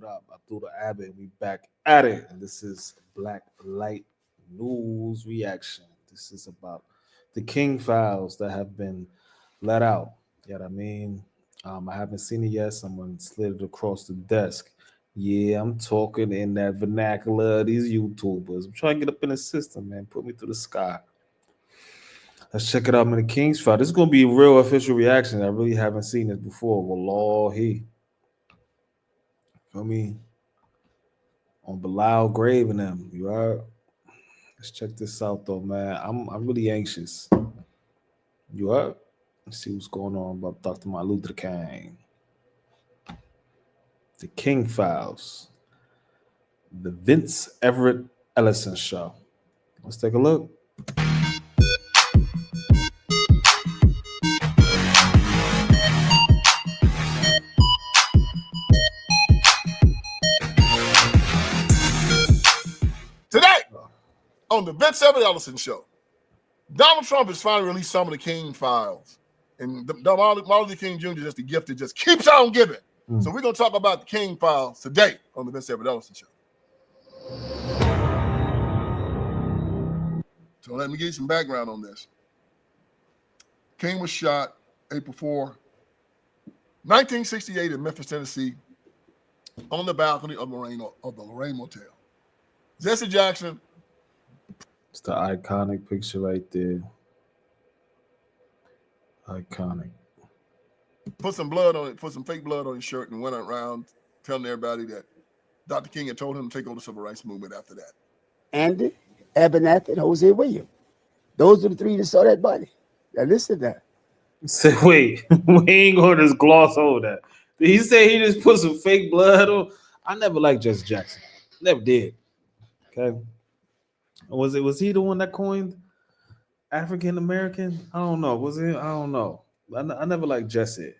What up? Abdullah Abbott. We back at it. And this is Black Light News Reaction. This is about the King files that have been let out. You know what I mean? I haven't seen it yet. Someone slid it across the desk. Yeah, I'm talking in that vernacular of these YouTubers. I'm trying to get up in the system, man. Put me through the sky. Let's check it out, man. The King's file. This is gonna be a real official reaction. I really haven't seen this before. Wallahi. Feel me? On Bilal Grave and them. You are. Let's check this out though, man. I'm really anxious. You are. Let's see what's going on about Dr. Martin Luther King. The King Files. The Vince Everett Ellison Show. Let's take a look. Today, on the Vince Everett Ellison Show, Donald Trump has finally released some of the King files. And Martin Luther King Jr. is just the gift that just keeps on giving. So we're going to talk about the King files today on the Vince Everett Ellison Show. So let me give you some background on this. King was shot April 4, 1968 in Memphis, Tennessee, on the balcony of the Lorraine Motel. Jesse Jackson. It's the iconic picture right there. Iconic. Put some blood on it, put some fake blood on his shirt, and went around telling everybody that Dr. King had told him to take over the civil rights movement after that. Andy, Abernathy, and Jose Williams. Those are the three that saw that body. Now listen to that. Say, wait, we ain't going to just gloss over that. Did he say he just put some fake blood on? I never liked Jesse Jackson. Never did. Okay. Was he the one that coined African American? I don't know. Was it? I don't know. I never liked Jesse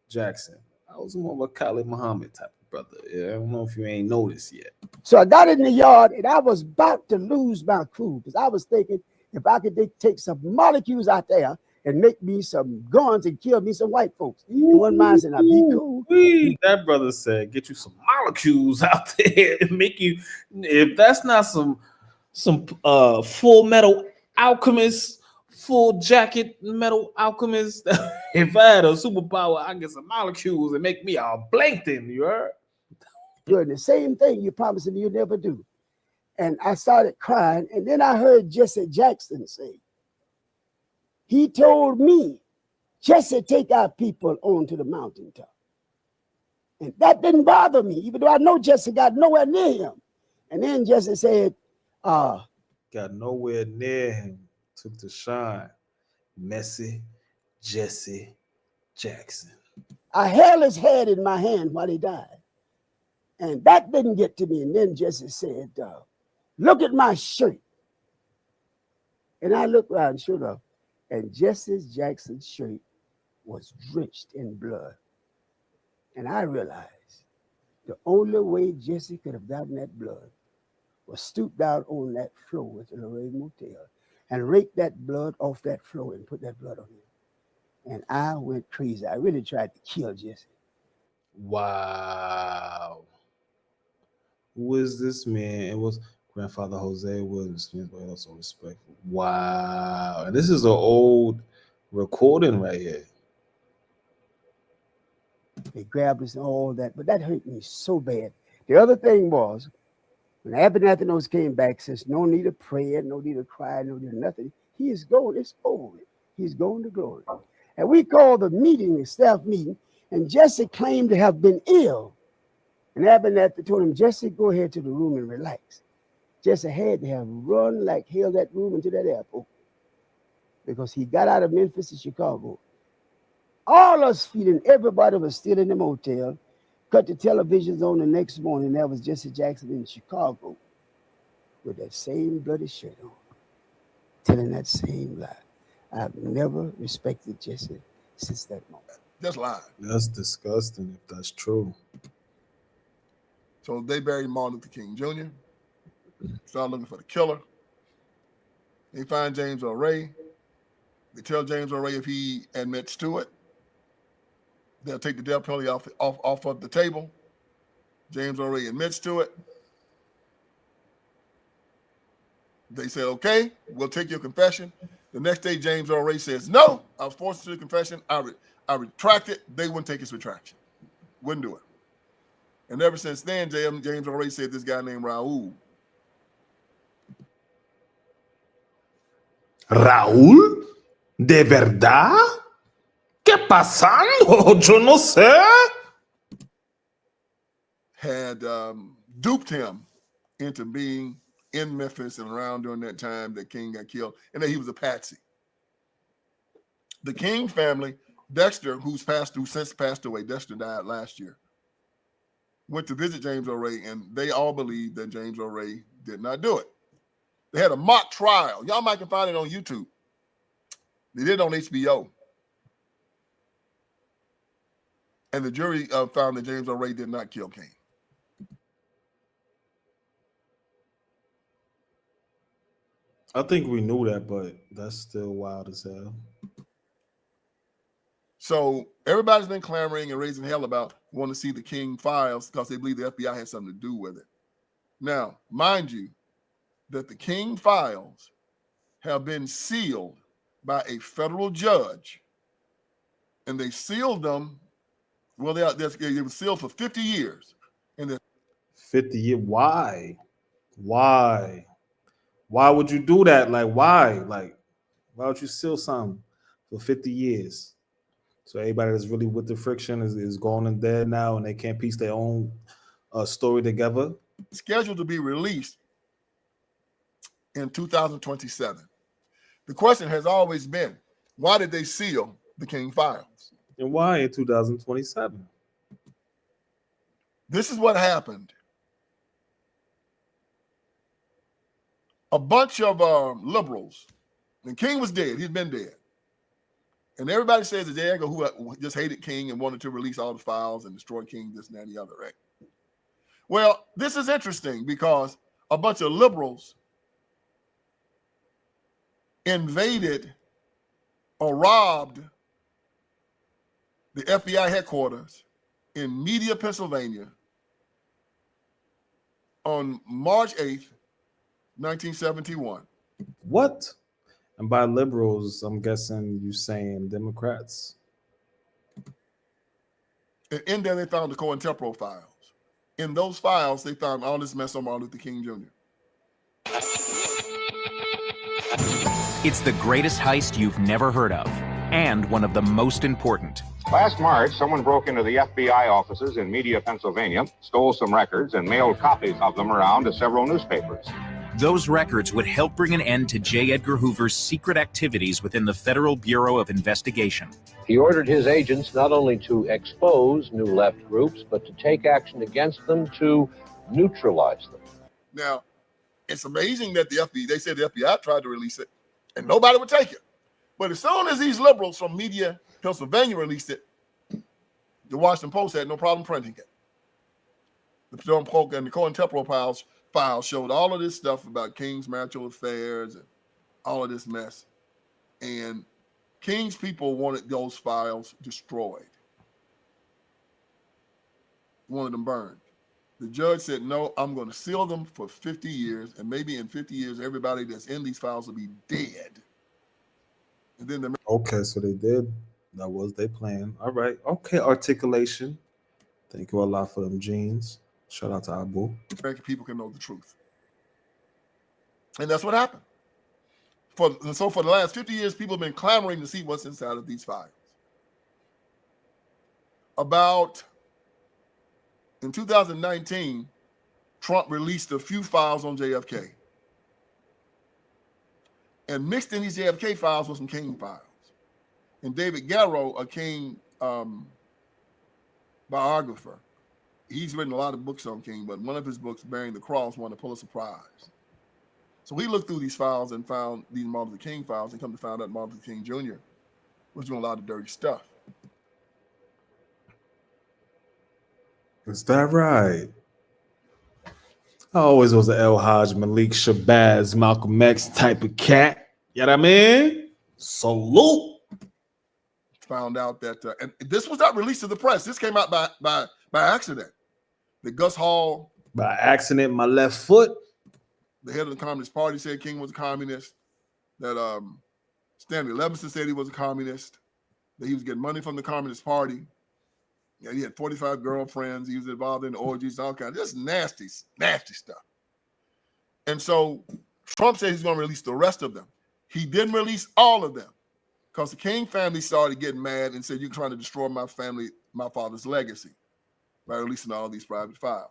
Jackson. I was more of a Khalid Muhammad type of brother. Yeah, I don't know if you ain't noticed yet. So I got in the yard and I was about to lose my cool because I was thinking if I could take some molecules out there and make me some guns and kill me some white folks. And one man said, I'd be cool. That brother said, get you some molecules out there and make you, if that's not some full metal alchemist, full jacket metal alchemist, if I had a superpower, I get some molecules and make me all Blankton, you heard? Good. The same thing you promised me you'd never do. And I started crying. And then I heard Jesse Jackson say, he told me, Jesse, take our people onto the mountaintop. And that didn't bother me, even though I know Jesse got nowhere near him. And then Jesse said, got nowhere near him, took the shine. Messy Jesse Jackson. I held his head in my hand while he died. And that didn't get to me. And then Jesse said, look at my shirt. And I looked around, sure enough, and Jesse Jackson's shirt was drenched in blood. And I realized the only way Jesse could have gotten that blood was stoop down on that floor at the Lorraine Motel and rake that blood off that floor and put that blood on him. And I went crazy. I really tried to kill Jesse. Wow. Who is this man? It was Grandfather Jose William Smith, but also respectful. Wow. And this is an old recording right here. They grabbed us and all that, but that hurt me so bad. The other thing was, when Abernathy Knows came back, says no need of prayer, no need of cry, no need of nothing. He is going, it's over. He's going to glory. And we called the meeting, the staff meeting, and Jesse claimed to have been ill. And Abernathy told him, Jesse, go ahead to the room and relax. Jesse had to have run like hell that room into that airport because he got out of Memphis to Chicago. All us feeling everybody was still in the motel. Cut the televisions on the next morning. That was Jesse Jackson in Chicago with that same bloody shirt on, telling that same lie. I've never respected Jesse since that moment. Just lying. That's disgusting if that's true. So they buried Martin Luther King Jr. Started looking for the killer. They find James Earl Ray. They tell James Earl Ray if he admits to it, they'll take the death penalty off of the table. James Earl Ray admits to it. They said, okay, we'll take your confession. The next day, James Earl Ray says, no, I was forced to do the confession. I retract it. They wouldn't take his retraction. Wouldn't do it. And ever since then, James Earl Ray said this guy named Raul. Raúl? ¿De verdad? ¿Qué pasando? Yo no sé. Had duped him into being in Memphis and around during that time that King got killed, and that he was a patsy. The King family, Dexter, who's since passed away, Dexter died last year, went to visit James Earl Ray, and they all believed that James Earl Ray did not do it. They had a mock trial. Y'all might can find it on YouTube. They did it on HBO. And the jury found that James Earl Ray did not kill King. I think we knew that, but that's still wild as hell. So everybody's been clamoring and raising hell about wanting to see the King files because they believe the FBI had something to do with it. Now, mind you, that the King files have been sealed by a federal judge, and they sealed them. Well, they were sealed for 50 years. And 50 years? Why? Why? Why would you do that? Like, why? Like, why would you seal something for 50 years? So everybody that's really with the friction is gone and dead now, and they can't piece their own story together. scheduled to be released in 2027. The question has always been, why did they seal the King files? And why in 2027? This is what happened. A bunch of liberals, and King was dead. He'd been dead. And everybody says that Diego, who just hated King and wanted to release all the files and destroy King, this and that and the other, right? Well, this is interesting because a bunch of liberals invaded or robbed the FBI headquarters in Media, Pennsylvania on March 8th, 1971. What? And by liberals, I'm guessing you saying Democrats. And in there, they found the COINTELPRO files. In those files, they found all this mess on Martin Luther King Jr. It's the greatest heist you've never heard of, and one of the most important. Last March, someone broke into the FBI offices in Media, Pennsylvania, stole some records, and mailed copies of them around to several newspapers. Those records would help bring an end to J. Edgar Hoover's secret activities within the Federal Bureau of Investigation. He ordered his agents not only to expose New Left groups, but to take action against them to neutralize them. Now, it's amazing that the FBI, they said the FBI tried to release it, and nobody would take it. But as soon as these liberals from Media, Pennsylvania released it, the Washington Post had no problem printing it. The COINTELPRO files showed all of this stuff about King's marital affairs and all of this mess. And King's people wanted those files destroyed, wanted them burned. The judge said, no, I'm going to seal them for 50 years, and maybe in 50 years, everybody that's in these files will be dead. And then okay, so they did. That was their plan. All right. Okay, articulation. Thank you a lot for them jeans. Shout out to Abu. American people can know the truth. And that's what happened. So for the last 50 years, people have been clamoring to see what's inside of these files. In 2019, Trump released a few files on JFK. And mixed in these JFK files was some King files. And David Garrow, a King biographer, he's written a lot of books on King, but one of his books, Bearing the Cross, won a Pulitzer Prize. So he looked through these files and found these Martin Luther King files, and come to find out Martin Luther King Jr. was doing a lot of dirty stuff. Is that right? I always was an El Haj, Malik Shabazz, Malcolm X type of cat. You know what I mean? Salute. Found out that, and this was not released to the press. This came out by accident. that Gus Hall, By accident, my left foot. the head of the Communist Party, said King was a communist. That Stanley Levinson said he was a communist. That he was getting money from the Communist Party. Yeah, he had 45 girlfriends. He was involved in orgies, all kinds of just nasty, nasty stuff. And so Trump said he's going to release the rest of them. He didn't release all of them because the King family started getting mad and said, "You're trying to destroy my family, my father's legacy by releasing all these private files."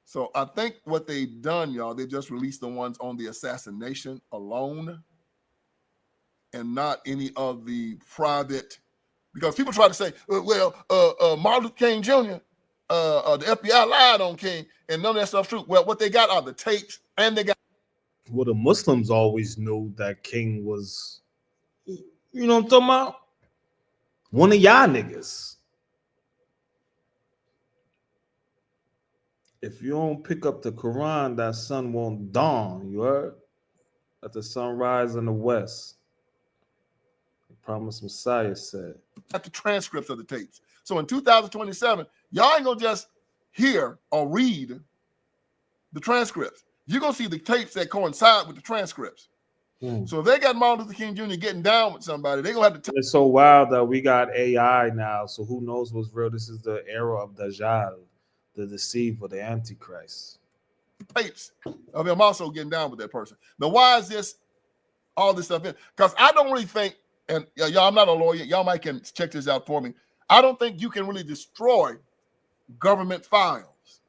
So I think what they've done, y'all, they just released the ones on the assassination alone and not any of the private, because people try to say, Martin Luther King Jr., the FBI lied on King, and none of that stuff's true. Well, what they got are the tapes, and they got. Well, the Muslims always knew that King was, you know what I'm talking about? One of y'all niggas. If you don't pick up the Quran, that sun won't dawn. You heard? Let the sun rise in the west. The promised Messiah said. At the transcripts of the tapes. So in 2027, y'all ain't gonna just hear or read the transcripts. You're gonna see the tapes that coincide with the transcripts. So if they got Martin Luther King Jr. getting down with somebody, they're gonna have to. It's so wild that we got AI now. So who knows what's real? This is the era of Dajjal, the deceiver, the Antichrist. Tapes of him also getting down with that person. Now, why is this all this stuff in? Because I don't really think, and y'all, I'm not a lawyer. Y'all might can check this out for me. I don't think you can really destroy government files.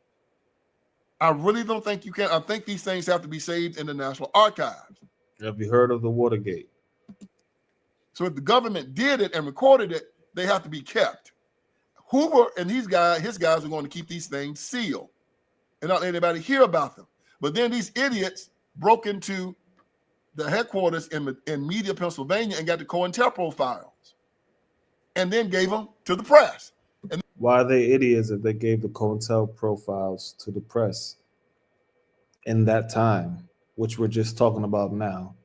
I really don't think you can. I think these things have to be saved in the National Archives. Have you heard of the Watergate? So if the government did it and recorded it, they have to be kept. Hoover and his guys are going to keep these things sealed and not let anybody hear about them. But then these idiots broke into the headquarters in Media, Pennsylvania, and got the COINTELPRO files, and then gave them to the press. And why are they idiots if they gave the COINTELPRO files to the press in that time, which we're just talking about now?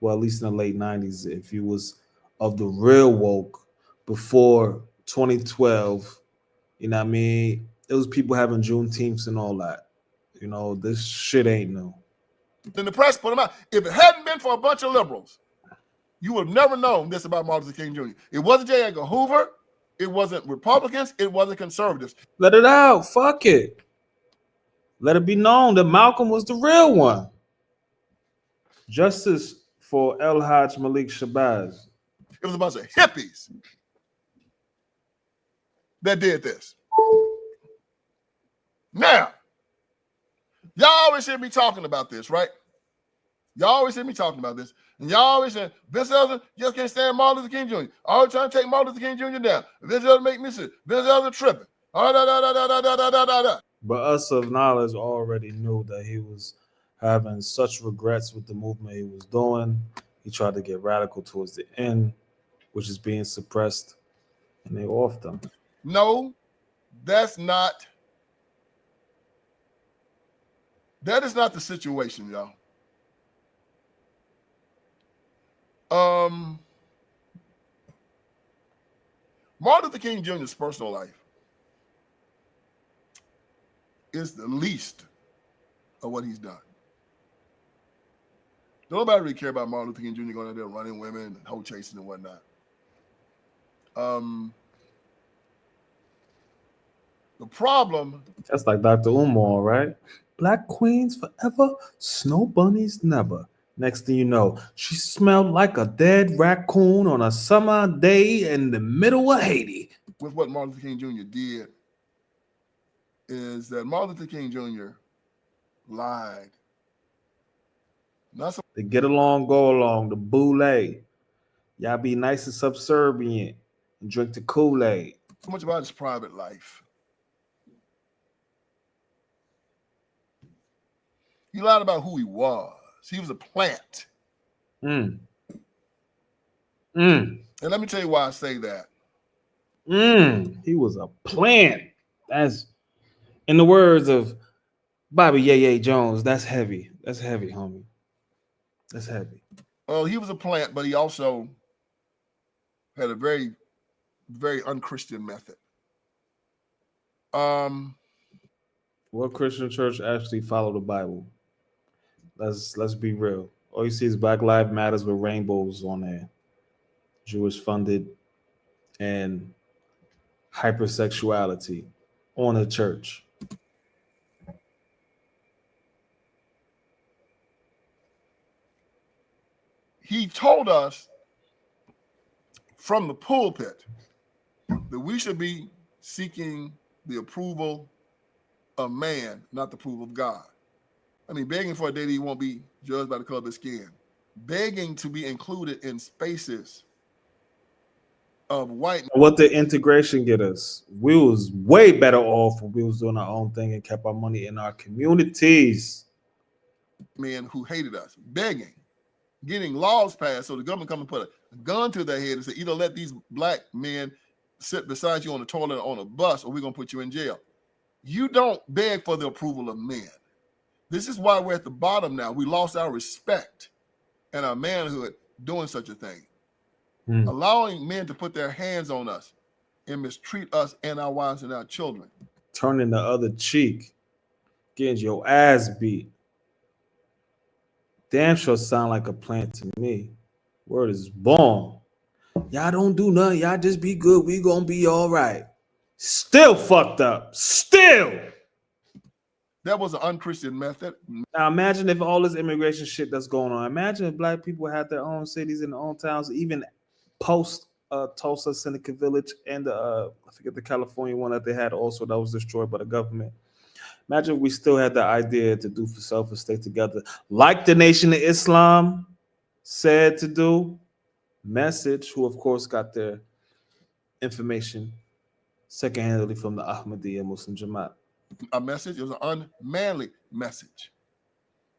Well, at least in the late 90s, if you was of the real woke before 2012, you know what I mean? It was people having Juneteenths and all that. You know, this shit ain't new. then the press put them out. If it hadn't been for a bunch of liberals, you would have never known this about Martin Luther King Jr. It wasn't J. Edgar Hoover. It wasn't Republicans. It wasn't conservatives. Let it out. Fuck it. Let it be known that Malcolm was the real one. Justice for El Hajj Malik Shabazz. It was a bunch of hippies that did this. Now, y'all always hear me talking about this, right? Y'all always hear me talking about this. And y'all always say, Vince Elder just can't stand Martin Luther King Jr. Always trying to take Martin Luther King Jr. down. Vince Elder make me sick. Vince Elder tripping. But us of knowledge already knew that he was having such regrets with the movement he was doing. He tried to get radical towards the end, which is being suppressed, and they offed him. No, that is not the situation, y'all. Martin Luther King Jr.'s personal life is the least of what he's done. Nobody really care about Martin Luther King Jr. going out there running women and hoe chasing and whatnot. The problem. That's like Dr. Umar, right? Black queens forever, snow bunnies never. Next thing you know, she smelled like a dead raccoon on a summer day in the middle of Haiti. With what Martin Luther King Jr. did is that Martin Luther King Jr. lied. Not so The get along, go along, the boule. Y'all be nice and subservient and drink the Kool-Aid. much about his private life. He lied about who he was. He was a plant. And let me tell you why I say that. He was a plant. That's, in the words of Bobby Yeye Jones, that's heavy. That's heavy, homie. That's heavy. Well, he was a plant, but he also had a very, very unchristian method. What Christian church actually follow the Bible? Let's be real. All you see is Black Lives Matters with rainbows on there, Jewish funded, and hypersexuality on a church. He told us from the pulpit that we should be seeking the approval of man, not the approval of God. I mean, begging for a day that he won't be judged by the color of his skin, begging to be included in spaces of white. What did integration get us? We was way better off when we was doing our own thing and kept our money in our communities. Men who hated us, begging, getting laws passed so the government come and put a gun to their head and say, either let these black men sit beside you on the toilet or on a bus, or we're gonna put you in jail. You don't beg for the approval of men. This is why we're at the bottom now. We lost our respect and our manhood doing such a thing. Allowing men to put their hands on us and mistreat us and our wives and our children. Turning the other cheek, getting your ass beat. Damn sure sound like a plan to me. Word is born. Y'all don't do nothing. Y'all just be good. We gonna be all right. Still fucked up. Still. That was an unchristian method. Now imagine if all this immigration shit that's going on. Imagine if black people had their own cities and their own towns, even post Tulsa, Seneca Village, and I forget the California one that they had also that was destroyed by the government. Imagine if we still had the idea to do for self and stay together, like the Nation of Islam said to do. Message, who of course got their information secondhandedly from the Ahmadiyya Muslim Jamaat. A message, it was an unmanly message.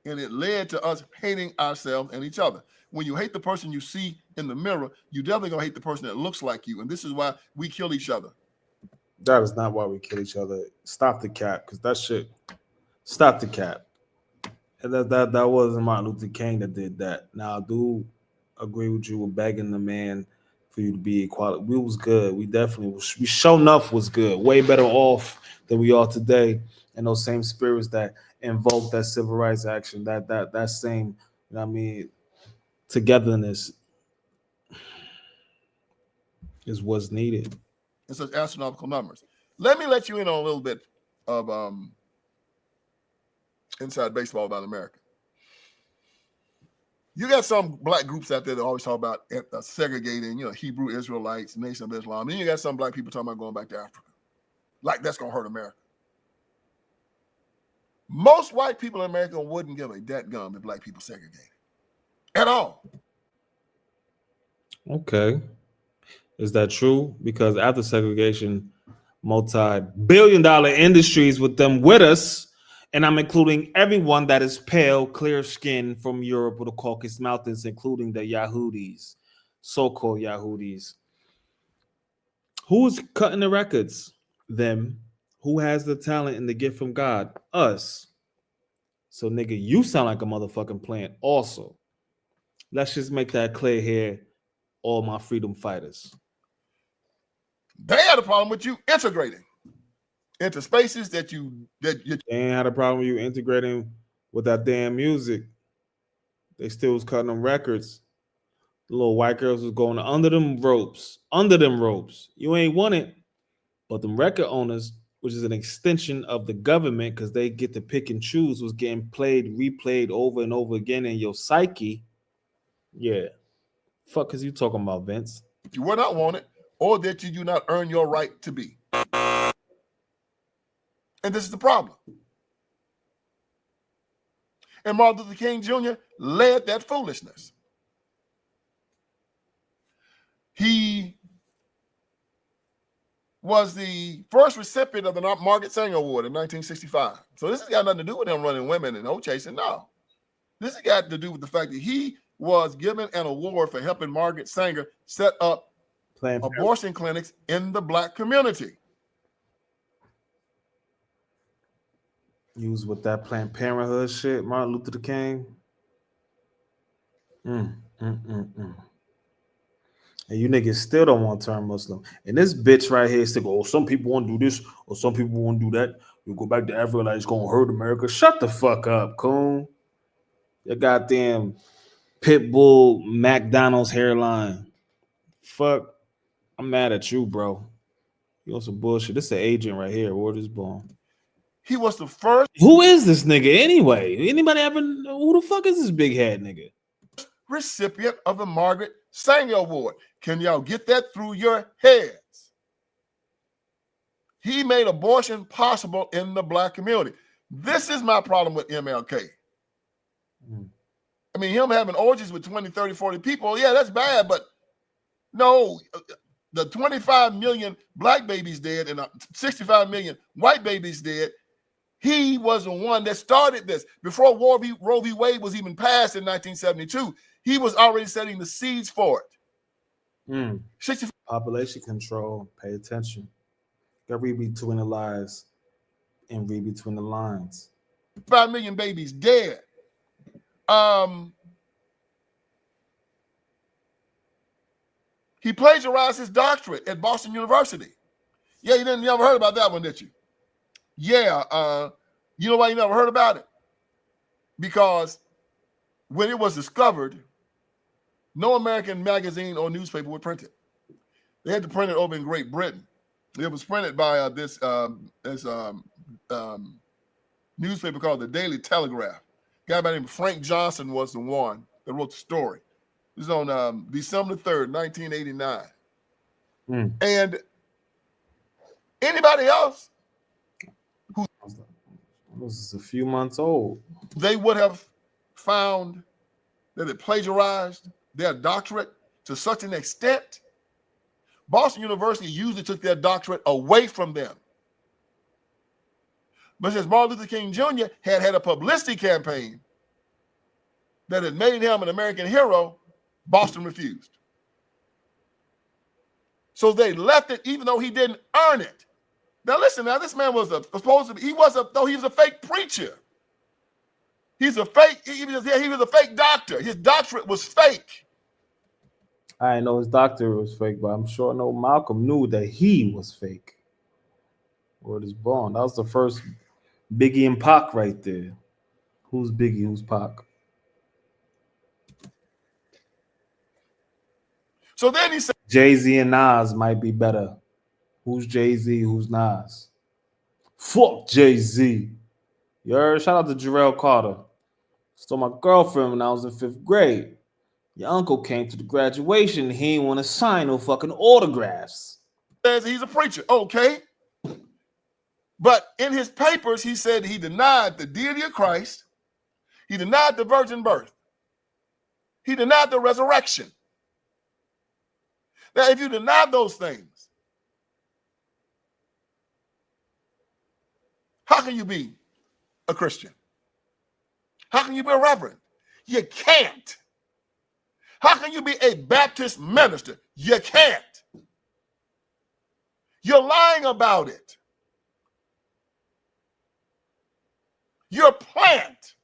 And it led to us hating ourselves and each other. When you hate the person you see in the mirror, you definitely gonna hate the person that looks like you. And this is why we kill each other. That is not why we kill each other. Stop the cap, because that shit. Stop the cap. And that wasn't Martin Luther King that did that. Now I do agree with you with begging the man for you to be equality. We was good. We definitely was. We sure enough was good. Way better off than we are today. And those same spirits that invoke that civil rights action, that same, you know what I mean, togetherness is what's needed. In such astronomical numbers. Let me let you in on a little bit of inside baseball about America. You got some black groups out there that always talk about segregating, Hebrew Israelites, Nation of Islam. Then you got some black people talking about going back to Africa. Like that's going to hurt America. Most white people in America wouldn't give a dadgum if black people segregated. At all. Okay. Is that true? Because after segregation, multi-billion-dollar industries with them with us, and I'm including everyone that is pale, clear-skinned from Europe or the Caucasus Mountains, including the Yahudis, so-called Yahudis. Who's cutting the records? Them. Who has the talent and the gift from God? Us. So, nigga, you sound like a motherfucking plant also. Let's just make that clear here, all my freedom fighters. They had a problem with you integrating into spaces that you They ain't had a problem with you integrating with that damn music. They still was cutting them records. The little white girls was going under them ropes. You ain't want it. But them record owners, which is an extension of the government, because they get to pick and choose, was getting played, replayed over and over again in your psyche. Yeah. Fuck is you talking about, Vince? You were not wanted, or that you do not earn your right to be. And this is the problem. And Martin Luther King Jr. led that foolishness. He was the first recipient of the Margaret Sanger Award in 1965. So this has got nothing to do with him running women and hoe chasing. No. This has got to do with the fact that he was given an award for helping Margaret Sanger set up abortion clinics in the black community. You was with that Planned Parenthood shit, Martin Luther King. And you niggas still don't want to turn Muslim. And this bitch right here said, oh, some people want to do this or some people want to do that. You go back to Africa like it's gonna hurt America. Shut the fuck up, coon. Your goddamn Pitbull McDonald's hairline. Fuck. I'm mad at you, bro. You on some bullshit. This is an agent right here. Word is born. He was the first Who is this nigga anyway? Anybody ever? Who the fuck is this big head nigga? recipient of the Margaret Sanger Award. Can y'all get that through your heads? He made abortion possible in the black community. This is my problem with MLK. I mean, him having orgies with 20, 30, 40 people, yeah, that's bad, but no, the 25 million black babies dead and 65 million white babies dead, he was the one that started this. Before Roe v. Wade was even passed in 1972, he was already setting the seeds for it. 65 Population control. Pay attention. Got to read between the lies and read between the lines. 5 million babies dead. He plagiarized his doctorate at Boston University. Yeah, you never heard about that one, did you? Yeah, you know why you never heard about it? Because when it was discovered, no American magazine or newspaper would print it. They had to print it over in Great Britain. It was printed by this newspaper called the Daily Telegraph. A guy by the name of Frank Johnson was the one that wrote the story. It was on December 3rd, 1989. And anybody else who This is a few months old. they would have found that it plagiarized their doctorate to such an extent, Boston University usually took their doctorate away from them. But since Martin Luther King Jr. had a publicity campaign that had made him an American hero, Boston refused. So they left it even though he didn't earn it. Now listen, this man was he was a fake preacher. He was a fake doctor. His doctorate was fake. I didn't know his doctor was fake, but I'm sure no Malcolm knew that he was fake. Word is born. That was the first Biggie and Pac right there. Who's Biggie? Who's Pac? So then he said, Jay-Z and Nas might be better. Who's Jay-Z? Who's Nas? Fuck Jay-Z. You heard? Shout out to Jarrell Carter. Stole my girlfriend when I was in 5th grade. Your uncle came to the graduation. He didn't want to sign no fucking autographs. says he's a preacher. Okay. But in his papers, he said he denied the deity of Christ. He denied the virgin birth. He denied the resurrection. Now, if you deny those things, how can you be a Christian? How can you be a reverend? You can't. How can you be a Baptist minister? You can't. You're lying about it. You're a plant.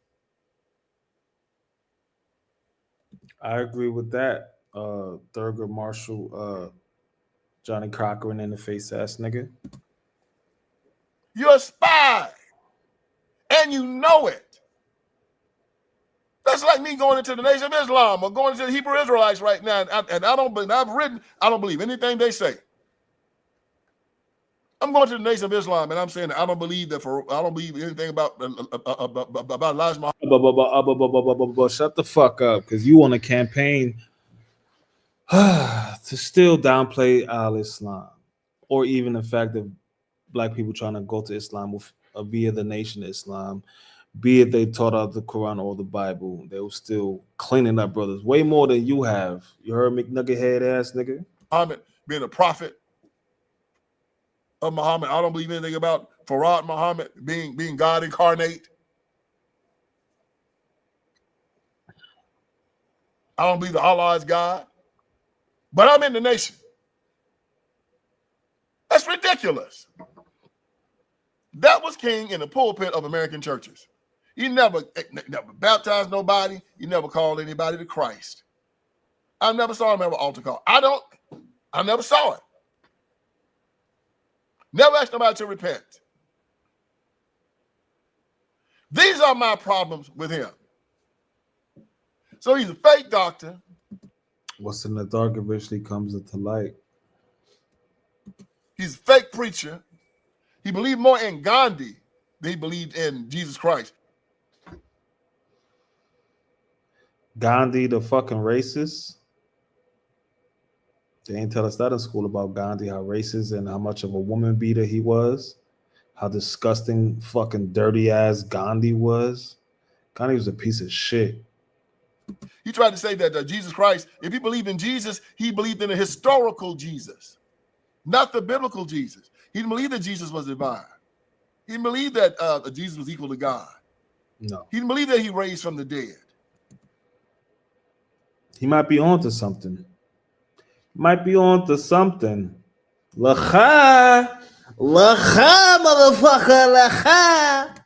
I agree with that. Thurgood Marshall, Johnny Cochran in the face ass nigga. You're a spy. And you know it. That's like me going into the Nation of Islam or going into the Hebrew Israelites right now. And I don't believe anything they say. I'm going to the Nation of Islam and I'm saying that I don't believe anything about Elijah Muhammad. Shut the fuck up, because you on a campaign to still downplay al-Islam, or even the fact that black people trying to go to Islam with, via the Nation of Islam, be it they taught out the Quran or the Bible, they were still cleaning up brothers way more than you have. You heard McNugget head ass nigga? Muhammad being a prophet of Muhammad. I don't believe anything about Farad Muhammad being God incarnate. I don't believe that Allah is God. But I'm in the Nation. That's ridiculous. That was king in the pulpit of American churches. He never baptized nobody. He never called anybody to Christ. I never saw him ever altar call. I never saw it. Never asked nobody to repent. These are my problems with him. So he's a fake doctor. What's in the dark eventually comes into light. He's a fake preacher. He believed more in Gandhi than he believed in Jesus Christ. Gandhi, the fucking racist. They ain't tell us that in school about Gandhi, how racist and how much of a woman beater he was. How disgusting, fucking dirty ass Gandhi was. Gandhi was a piece of shit. He tried to say that Jesus Christ, if he believed in Jesus, he believed in a historical Jesus, not the biblical Jesus. He didn't believe that Jesus was divine. He didn't believe that Jesus was equal to God. No. He didn't believe that he raised from the dead. He might be on to something. Might be on to something. Lacha. Lacha, motherfucker. Lacha.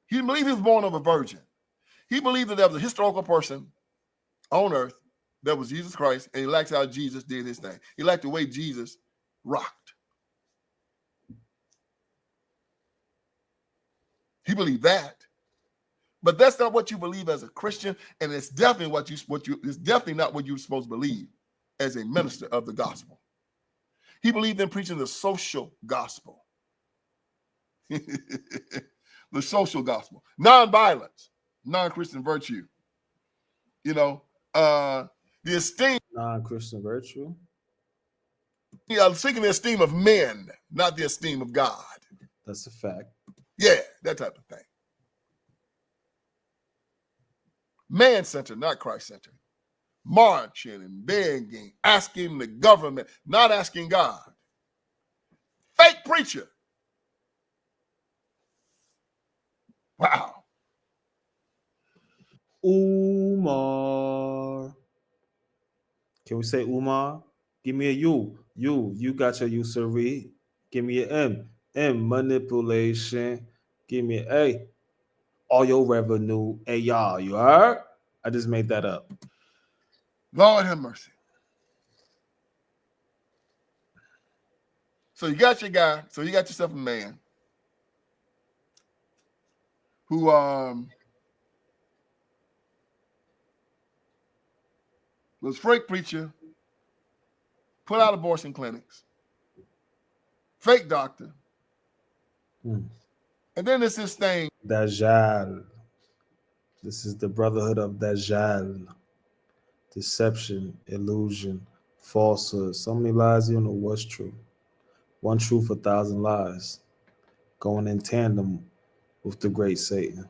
He didn't believe he was born of a virgin. He believed that there was a historical person on earth that was Jesus Christ, and he liked how Jesus did his thing. He liked the way Jesus rocked. He believed that. But that's not what you believe as a Christian, and it's definitely it's definitely not what you're supposed to believe as a minister of the gospel. He believed in preaching the social gospel. The social gospel. Non-violence, non-Christian virtue. You know, the esteem. Non-Christian virtue. Seeking the esteem of men, not the esteem of God. That's a fact. Yeah, that type of thing. Man-centered, not Christ-centered. Marching and begging, asking the government, not asking God. Fake preacher. Wow. Umar. Can we say Umar? Give me a U. You got your usury. Give me an M. M, manipulation. Give me an A. All your revenue. Hey, y'all, you heard? I just made that up. Lord have mercy. So you got your guy. So you got yourself a man who was fake preacher, put out abortion clinics, fake doctor. And then there's this thing. Dajjal. This is the brotherhood of Dajjal. Deception, illusion, falsehood. So many lies you don't know what's true. One truth, 1,000 lies. Going in tandem with the great Satan.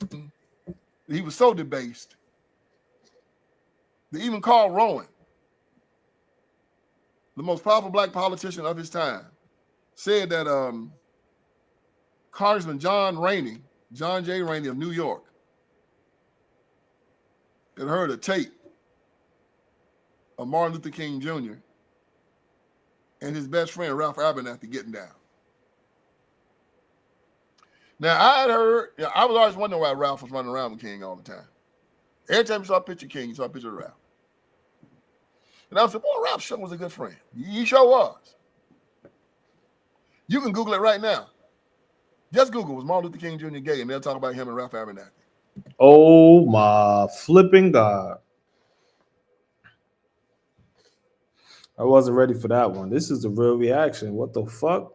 He was so debased. They even called Rowan, the most powerful black politician of his time, said that Congressman John J. Rainey of New York, had heard a tape of Martin Luther King Jr. and his best friend Ralph Abernathy getting down. Now, I was always wondering why Ralph was running around with King all the time. Every time you saw a picture of King, you saw a picture of Ralph. And I said, boy, Ralph sure was a good friend. He sure was. You can Google it right now. Just Google, was Martin Luther King Jr. gay? And they'll talk about him and Ralph Abernathy. Oh my flipping God. I wasn't ready for that one. This is the real reaction. What the fuck?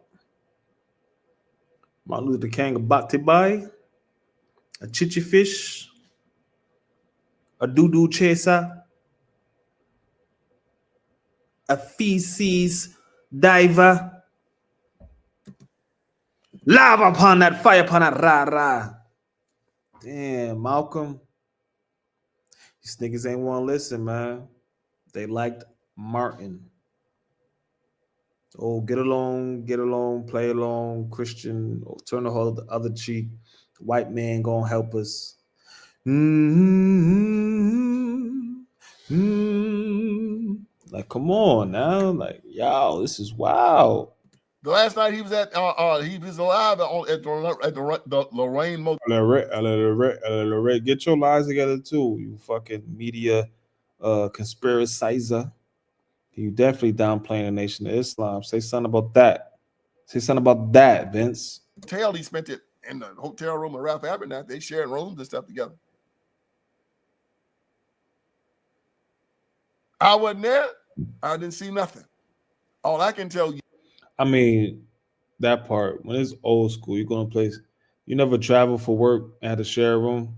Martin Luther King, a batibai, a chichi fish, a doo-doo chaser, a feces diver. Lava upon that, fire upon that, rah. Damn, Malcolm. These niggas ain't want to listen, man. They liked Martin. Oh, get along, play along, Christian, turn the whole other cheek. White man gonna help us. Like, come on now. Like, y'all, this is wild. The last night he was at, he was alive at the Lorraine Motel. Lorette, get your lies together too, you fucking media conspiracizer. You definitely downplaying the Nation of Islam. Say something about that. Say something about that, Vince. He spent it in the hotel room of Ralph Abernathy. They shared rooms and stuff together. I wasn't there. I didn't see nothing. All I can tell you. I mean, that part, when it's old school, you're going to place, you never travel for work and had to share a room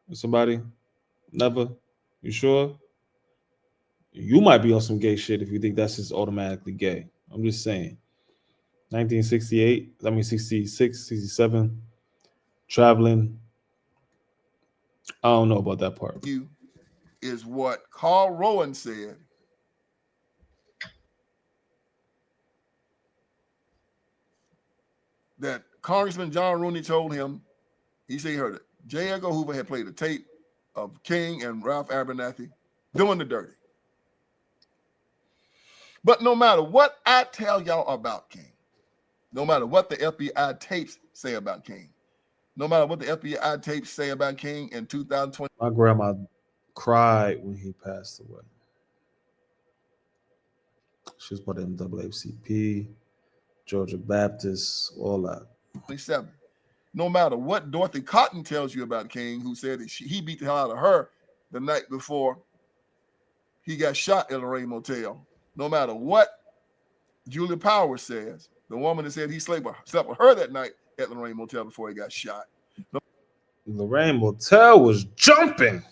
with somebody? Never? You sure? You might be on some gay shit if you think that's just automatically gay. I'm just saying. 1968, 66, 67, traveling. I don't know about that part. You is what Carl Rowan said. That Congressman John Rooney told him, he said he heard it. J. Edgar Hoover had played a tape of King and Ralph Abernathy doing the dirty. But no matter what I tell y'all about King, no matter what the FBI tapes say about King, no matter what the FBI tapes say about King in 2020. My grandma cried when he passed away. She was part of NAACP, Georgia Baptist, all that. 27. No matter what Dorothy Cotton tells you about King, who said that he beat the hell out of her the night before he got shot at Lorraine Motel. No matter what Julia Powers says, the woman that said he slept with her that night at Lorraine Motel before he got shot. Lorraine Motel was jumping.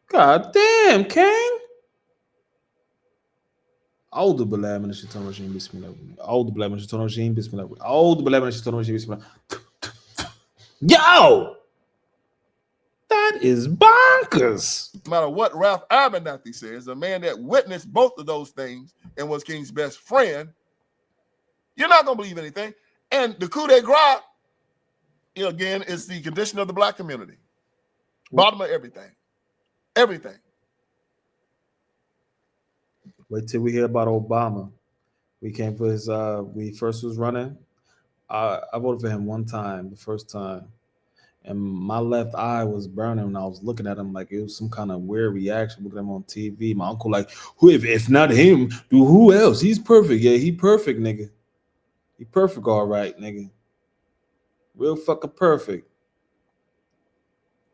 God damn, King. أعوذ بالله من الشيطان الرجيم بسم الله أعوذ بالله من الشيطان الرجيم بسم الله أعوذ بالله من الشيطان الرجيم بسم الله. Yo, that is bonkers. No matter what Ralph Abernathy says, a man that witnessed both of those things and was King's best friend, you're not going to believe anything. And the coup de grace, again, is the condition of the black community. Bottom of everything. Everything. Wait till we hear about Obama. We came for his, we first was running. I voted for him one time, the first time. And my left eye was burning when I was looking at him like it was some kind of weird reaction looking at him on TV. My uncle like, who if not him, who else? He's perfect. Yeah, he perfect, nigga. He perfect, all right, nigga. Real fucking perfect.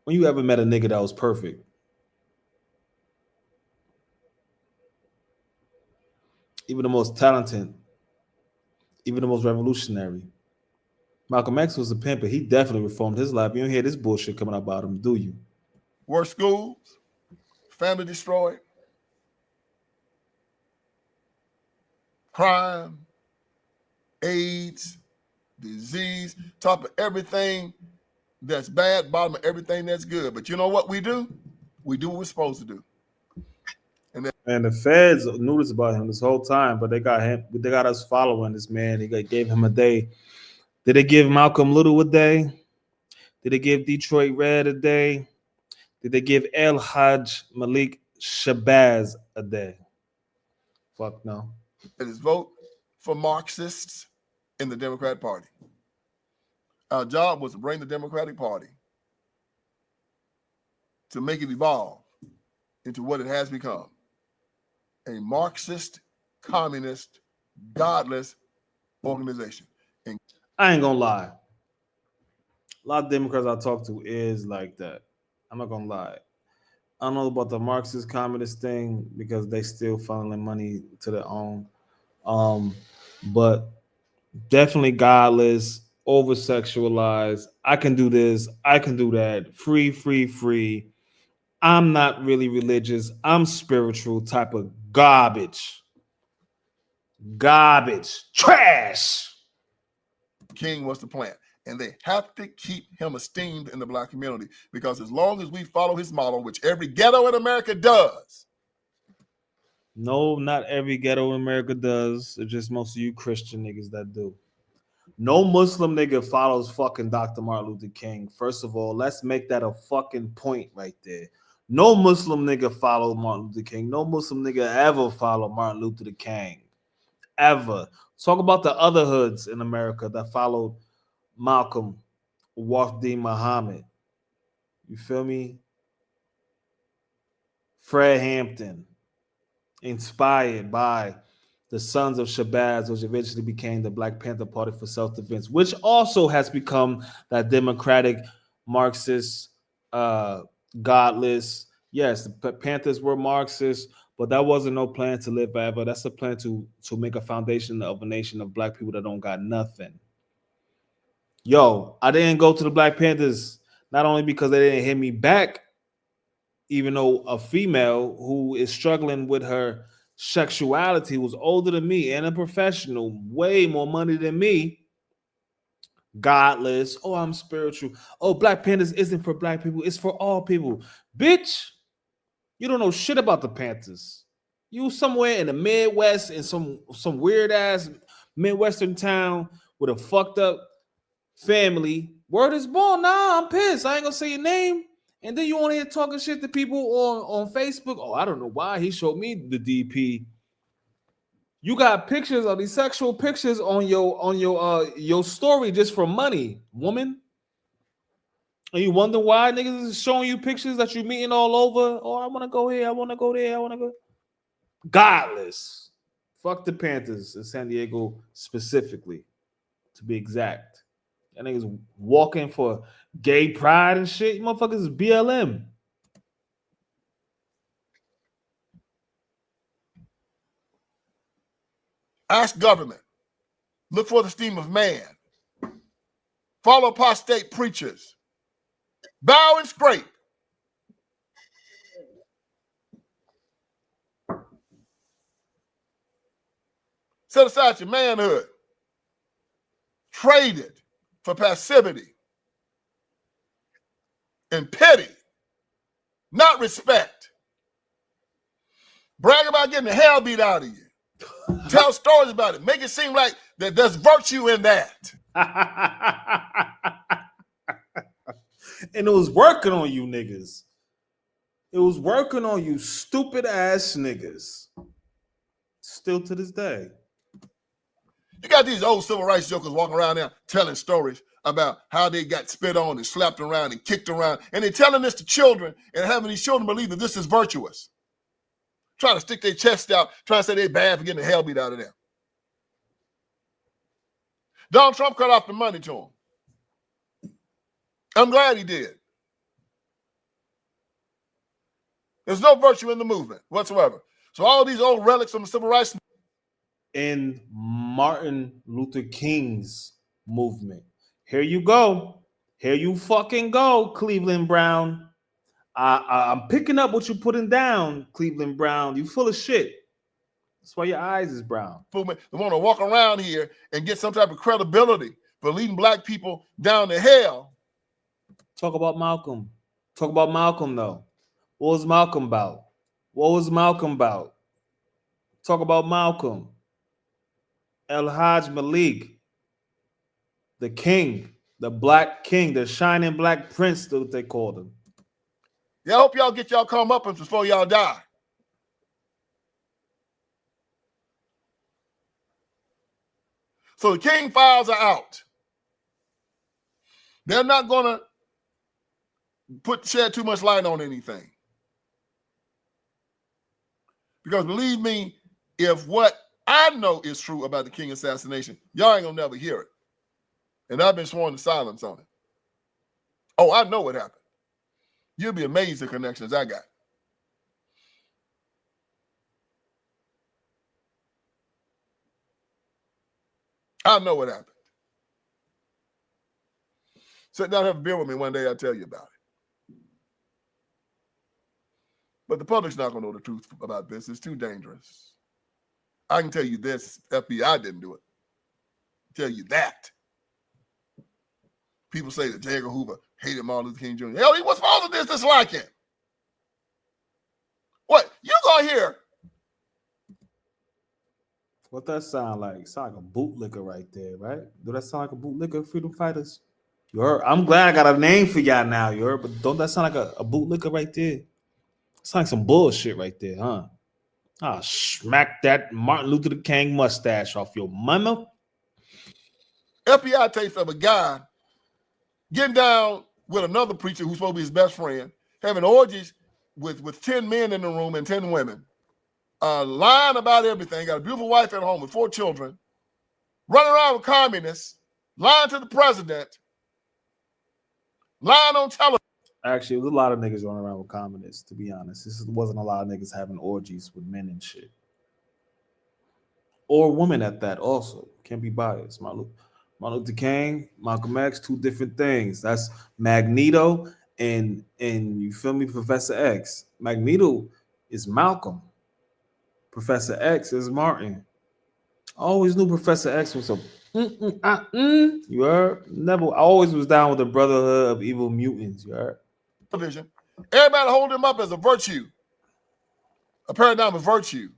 When you ever met a nigga that was perfect? Even the most talented, even the most revolutionary. Malcolm X was a pimp, but he definitely reformed his life. You don't hear this bullshit coming out about him, do you? Worse schools, family destroyed, crime, AIDS, disease, top of everything that's bad, bottom of everything that's good. But you know what we do? We do what we're supposed to do. And the feds knew this about him this whole time, but they got him. They got us following this man. They gave him a day. Did they give Malcolm Little a day? Did they give Detroit Red a day? Did they give El Hajj Malik Shabazz a day? Fuck no. It is vote for Marxists in the Democratic Party. Our job was to bring the Democratic Party to make it evolve into what it has become. A Marxist, communist, godless organization. And I ain't gonna lie. A lot of Democrats I talk to is like that. I'm not gonna lie. I don't know about the Marxist communist thing because they still funneling money to their own. But definitely godless, over sexualized. I can do this, I can do that. Free. I'm not really religious. I'm spiritual type of garbage. Trash. King was the plan. And they have to keep him esteemed in the black community because as long as we follow his model, which every ghetto in America does. No, not every ghetto in America does. It's just most of you Christian niggas that do. No Muslim nigga follows fucking Dr. Martin Luther King. First of all, let's make that a fucking point right there. No Muslim nigga follow Martin Luther King. No Muslim nigga ever follow Martin Luther King. Ever. Talk about the other hoods in America that followed Malcolm, Wafdi Muhammad. You feel me? Fred Hampton. Inspired by the Sons of Shabazz, which eventually became the Black Panther Party for Self-Defense, which also has become that democratic, Marxist, godless. Yes, the Panthers were Marxists, but that wasn't no plan to live forever. That's a plan to make a foundation of a nation of Black people that don't got nothing. Yo, I didn't go to the Black Panthers not only because they didn't hit me back, even though a female who is struggling with her sexuality was older than me and a professional, way more money than me, godless. Oh, I'm spiritual. Oh, Black Panthers isn't for Black people, it's for all people. Bitch, you don't know shit about the Panthers. You somewhere in the Midwest in some weird ass Midwestern town with a fucked up family. Word is born. Nah, I'm pissed. I ain't gonna say your name. And then you on here talking shit to people on Facebook. Oh, I don't know why he showed me the DP. You got pictures of these sexual pictures on your story just for money, woman. And you wonder why niggas is showing you pictures that you meeting all over. Oh, I want to go here. I want to go there. I want to go. Godless. Fuck the Panthers in San Diego specifically, to be exact. That niggas walking for gay pride and shit. You motherfuckers is BLM. Ask government. Look for the esteem of man. Follow apostate preachers. Bow and scrape. Set aside your manhood. Trade it for passivity and pity, not respect. Brag about getting the hell beat out of you. Tell stories about it. Make it seem like that there's virtue in that. And it was working on you niggas. It was working on you stupid ass niggas. Still to this day. You got these old civil rights jokers walking around there telling stories about how they got spit on and slapped around and kicked around. And they're telling this to children and having these children believe that this is virtuous. Trying to stick their chest out, trying to say they're bad for getting the hell beat out of them. Donald Trump cut off the money to him. I'm glad he did. There's no virtue in the movement whatsoever. So all these old relics from the civil rights in Martin Luther King's movement. Here you go. Here you fucking go, Cleveland Brown. I'm picking up what you're putting down, Cleveland Brown. You full of shit. That's why your eyes is brown. They want to walk around here and get some type of credibility for leading Black people down to hell. Talk about Malcolm. Talk about Malcolm, though. What was Malcolm about? What was Malcolm about? Talk about Malcolm. El-Hajj Malik, the king, the Black king, the shining Black prince, that's what they called him. Yeah, I hope y'all get y'all comeuppance before y'all die. So the King files are out. They're not going to shed too much light on anything. Because believe me, if what I know is true about the King assassination, y'all ain't going to never hear it. And I've been sworn to silence on it. Oh, I know what happened. You'll be amazed at the connections I got. I know what happened. Sit down and have a beer with me one day, I'll tell you about it. But the public's not going to know the truth about this. It's too dangerous. I can tell you this, FBI didn't do it. I'll tell you that. People say that J. Edgar Hoover hated Martin Luther King Jr. Hell, he was supposed to dislike him. What? You gonna hear? What that sound like? It sound like a bootlicker right there, right? Do that sound like a bootlicker, Freedom Fighters? You heard? I'm glad I got a name for y'all now, you heard? But don't that sound like a bootlicker right there? It's like some bullshit right there, huh? I'll smack that Martin Luther King mustache off your mama. FBI tapes of a guy getting down with another preacher who's supposed to be his best friend, having orgies with 10 men in the room and 10 women. lying about everything, got a beautiful wife at home with 4 children, running around with communists, lying to the president, lying on television. Actually, it was a lot of niggas running around with communists, to be honest. This wasn't a lot of niggas having orgies with men and shit. Or women at that also. Can't be biased. Martin Luther King, Malcolm X, 2 different things. That's Magneto and you feel me, Professor X. Magneto is Malcolm. Professor X is Martin. I always knew Professor X was a you heard? Never. I always was down with the Brotherhood of Evil Mutants. You heard? Everybody hold him up as a virtue, a paradigm of virtue.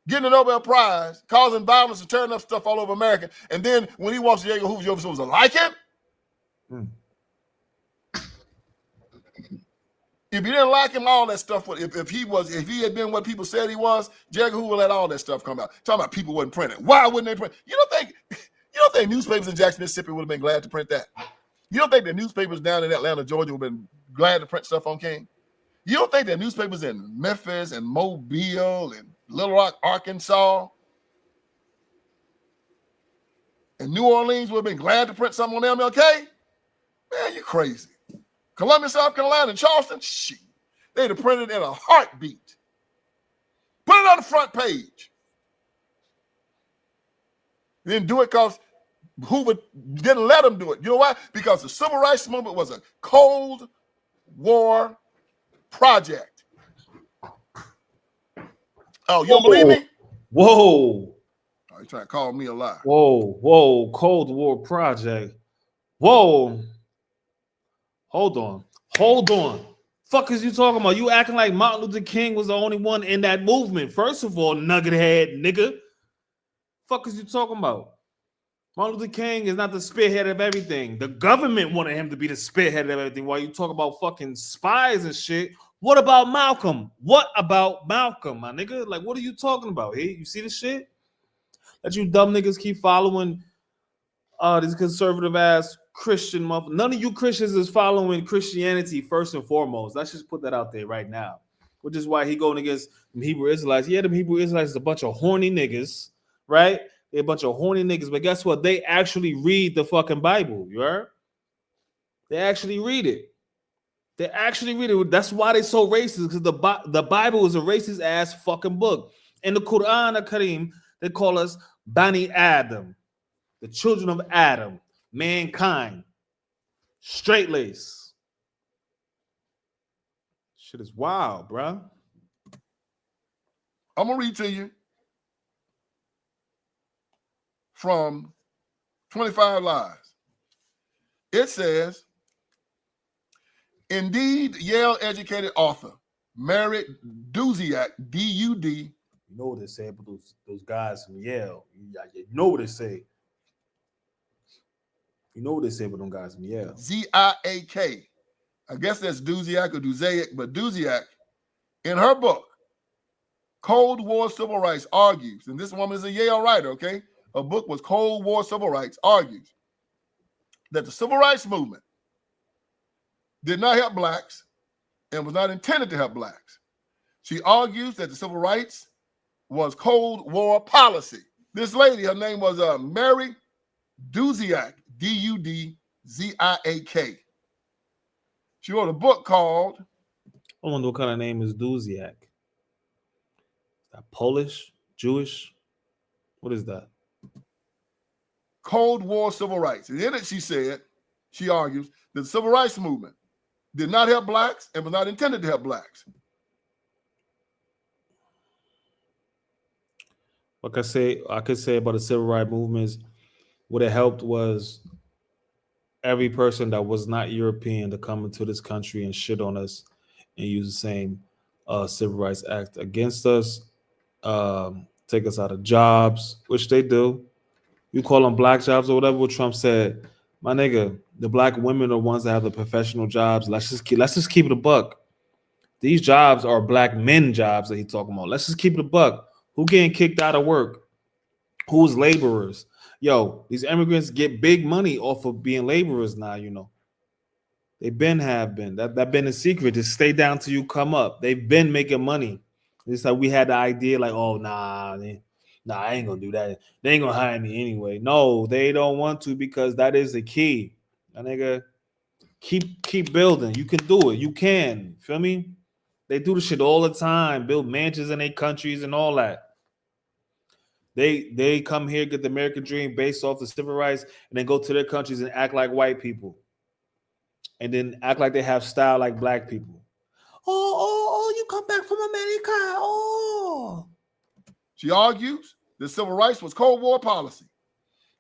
Getting the Nobel Prize, causing violence and tearing up stuff all over America. And then when he walks to J. Edgar Hoover, you supposed to like him? If you didn't like him, all that stuff, if he had been what people said he was, J. Edgar Hoover let all that stuff come out. Talking about people wasn't printing. Why wouldn't they print? You don't think newspapers in Jackson, Mississippi would have been glad to print that? You don't think the newspapers down in Atlanta, Georgia would have been glad to print stuff on King? You don't think the newspapers in Memphis and Mobile and Little Rock, Arkansas, and New Orleans would have been glad to print something on MLK? Man, you're crazy. Columbia, South Carolina, and Charleston, shit. They'd have printed in a heartbeat. Put it on the front page. They didn't do it because Hoover didn't let them do it. You know why? Because the Civil Rights Movement was a Cold War project. Oh, you don't believe me? Whoa. Oh, you're trying to call me a lie. Whoa. Cold War project. Whoa. Hold on. Fuck is you talking about? You acting like Martin Luther King was the only one in that movement. First of all, nugget head nigga. Fuck is you talking about? Martin Luther King is not the spearhead of everything. The government wanted him to be the spearhead of everything. While you talk about fucking spies and shit. What about Malcolm? My nigga? Like, what are you talking about? Hey, you see the shit? That you dumb niggas keep following these conservative ass Christian motherfuckers. None of you Christians is following Christianity first and foremost. Let's just put that out there right now. Which is why he going against them Hebrew Israelites. Yeah, them Hebrew Israelites is a bunch of horny niggas, right? They're a bunch of horny niggas. But guess what? They actually read the fucking Bible. You heard? They actually read it. That's why they're so racist, because the Bible is a racist ass fucking book. In the Quran al-Karim, they call us Bani Adam, the children of Adam, mankind, straight lace. Shit is wild, bro. I'm gonna read to you from 25 Lies. It says, indeed, Yale-educated author Mary Dudziak, D-U-D. You know what they say about those guys from Yale. You know what they say. You know what they say about them guys from Yale. Z-I-A-K. I guess that's Dudziak or Dudziak, but Dudziak, in her book, Cold War Civil Rights, argues, and this woman is a Yale writer, okay? Her book was Cold War Civil Rights, argues that the Civil Rights Movement did not help blacks and was not intended to help blacks. She argues that the civil rights was Cold War policy. This lady, her name was Mary Dudziak, D-U-D-Z-I-A-K. She wrote a book called... I wonder what kind of name is Dudziak. Is that Polish? Jewish? What is that? Cold War Civil Rights. And in it, she argues that the Civil Rights Movement did not help blacks and was not intended to help blacks. Like I could say about the civil rights movements, what it helped was every person that was not European to come into this country and shit on us and use the same Civil Rights Act against us, take us out of jobs, which they do. You call them black jobs or whatever. What Trump said, my nigga, the black women are ones that have the professional jobs. Let's just keep it a buck. These jobs are black men jobs that he's talking about. Let's just keep it a buck. Who getting kicked out of work? Who's laborers? Yo, these immigrants get big money off of being laborers now, you know. They have been. That been a secret. Just stay down till you come up. They've been making money. It's like we had the idea, like, oh nah, I ain't gonna do that. They ain't gonna hire me anyway. No, they don't want to because that is the key. That nigga, keep building. You can do it. You can. Feel me? They do the shit all the time. Build mansions in their countries and all that. They come here, get the American dream based off the civil rights, and then go to their countries and act like white people, and then act like they have style like black people. Oh, you come back from America. Oh. She argues that civil rights was Cold War policy